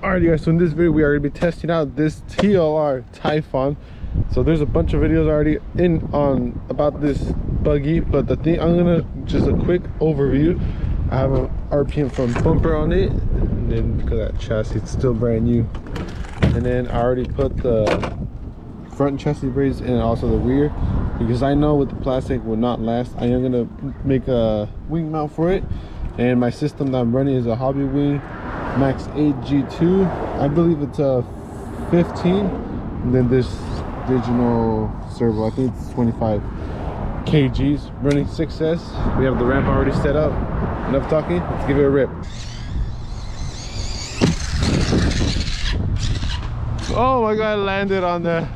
Alright guys, so in this video we are going to be testing out this TLR Typhon. So there's a bunch of videos already on about this buggy, but the thing I'm gonna just a quick overview. I have an RPM from bumper on it, and then because of that chassis, it's still brand new. And then I already put the front chassis brakes and also the rear, because I know with the plastic will not last. I am gonna make a wing mount for it, and my system that I'm running is a Hobby Wing Max 8 G2. I believe it's a 15, and then this digital servo, I think it's 25 kgs, running 6S. We have the ramp already set up. Enough talking, let's give it a rip. Oh my god, I landed on that.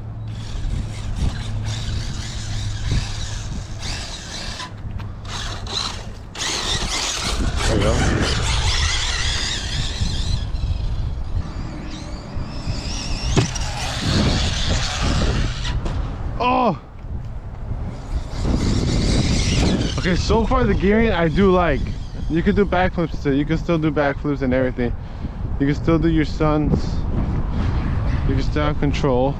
There we go. Oh! Okay, so far the gearing I do like. You can do backflips too. You can still do backflips and everything. You can still do your stunts. You can still have control.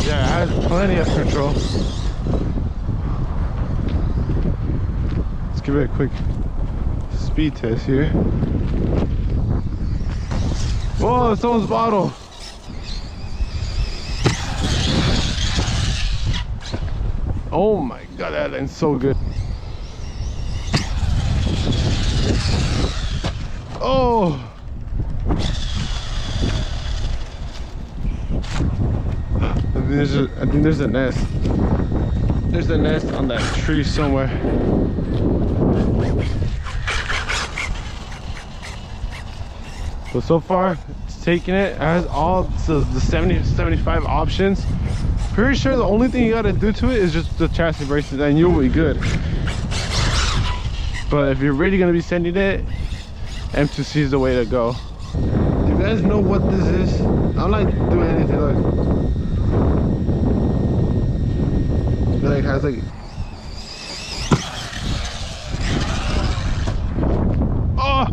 Yeah, it has plenty of control. Let's give it a quick speed test here. Whoa, someone's bottle. Oh my god, that land's so good. Oh! I think there's a nest. There's a nest on that tree somewhere. But so far, it's taking it. It has all the 70-75 options. Pretty sure the only thing you gotta do to it is just the chassis braces, and you'll be good. But if you're really gonna be sending it, M2C is the way to go. Do you guys know what this is? I'm not doing anything. Look, it has like. Oh!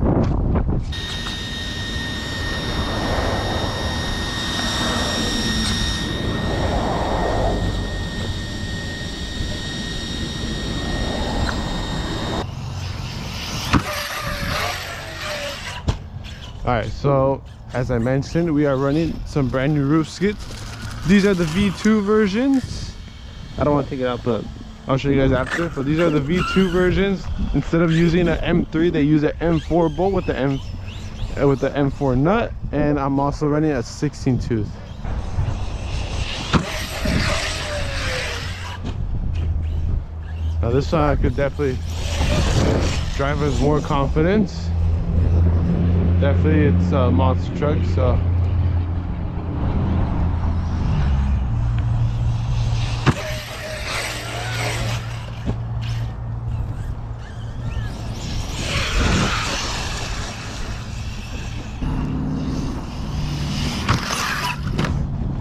Alright, so as I mentioned, we are running some brand new roof skids. These are the V2 versions. I don't want to take it out, but I'll show you guys after. But these are the V2 versions. Instead of using an M3, they use an M4 bolt with the M4 nut, and I'm also running a 16 tooth. Now this one I could definitely drive with more confidence. Definitely, it's a monster truck, so.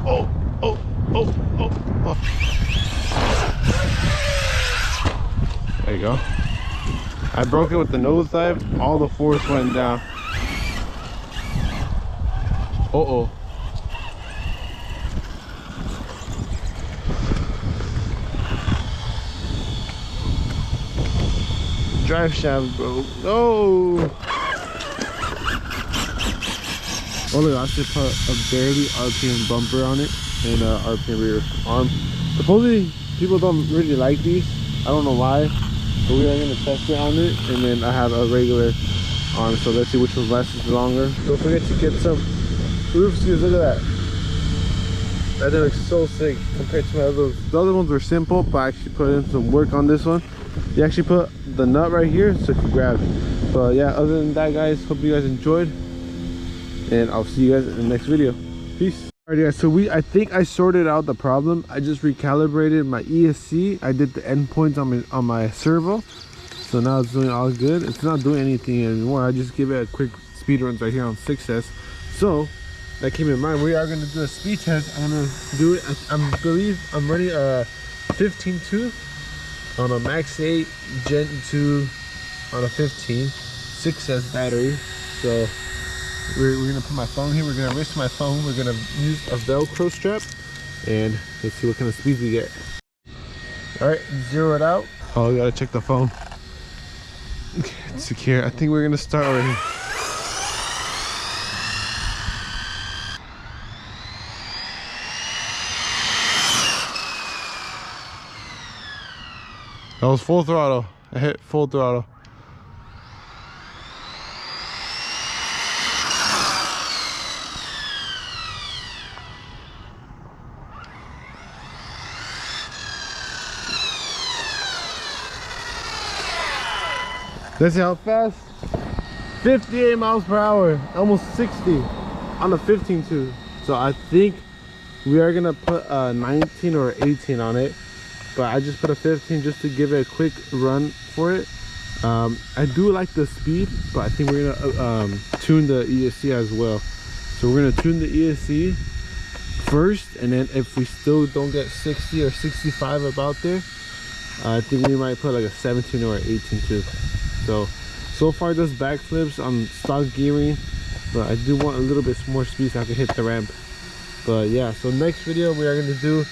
Oh, oh, oh, oh, oh. There you go. I broke it with the nosedive, all the force went down. Uh-oh. Drive shaft broke. No! Oh look, I actually put a barely RPM bumper on it and a RPM rear arm. Supposedly people don't really like these. I don't know why. But we are gonna test it on it, and then I have a regular arm, so let's see which one lasts longer. Don't forget to get some roof skids. Look at that. That looks so sick compared to my other. The other ones were simple, but I actually put in some work on this one. You actually put the nut right here so you can grab it. But yeah, other than that guys, hope you guys enjoyed, and I'll see you guys in the next video. Peace. Alright guys, so I think I sorted out the problem. I just recalibrated my ESC. I did the endpoints on my servo, so now it's doing all good. It's not doing anything anymore. I just give it a quick speed runs right here on 6S. So that came in mind, we are going to do a speed test. I'm going to do it. I believe I'm running a 15 tooth on a Max 8 Gen 2 on a 15, 6S battery. So we're gonna put my phone here. We're gonna wrist my phone. We're gonna use a Velcro strap, and let's see what kind of speed we get. All right, zero it out. Oh, we gotta check the phone. Okay, it's secure. I think we're gonna start already. That was full throttle. I hit full throttle. Let's see how fast. 58 miles per hour, almost 60 on the 15 too. So I think we are gonna put a 19 or 18 on it, but I just put a 15 just to give it a quick run for it. I do like the speed, but I think we're gonna tune the ESC as well. So we're gonna tune the ESC first, and then if we still don't get 60 or 65 about there, I think we might put like a 17 or 18 too. So far does backflips on stock gearing, but I do want a little bit more speed so I can hit the ramp. But yeah, so next video we are gonna do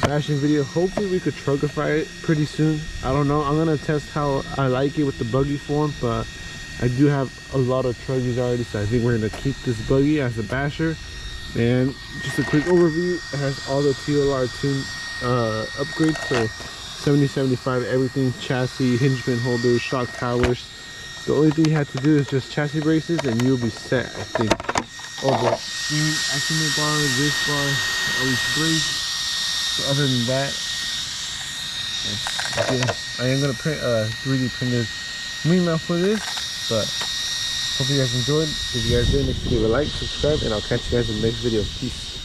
bashing video. Hopefully we could truckify it pretty soon. I don't know, I'm gonna test how I like it with the buggy form, but I do have a lot of truggies already, so I think we're gonna keep this buggy as a basher. And just a quick overview, it has all the TLR Tuned upgrades, so 70-75 everything, chassis, hingement holders, shock towers. The only thing you have to do is just chassis braces and you'll be set, I think. Oh, the accumulator bar, this bar, all these brakes. So other than that, I am gonna print a 3D printed wing mount for this, but hope you guys enjoyed. If you guys did, make sure to leave a like, subscribe, and I'll catch you guys in the next video. Peace.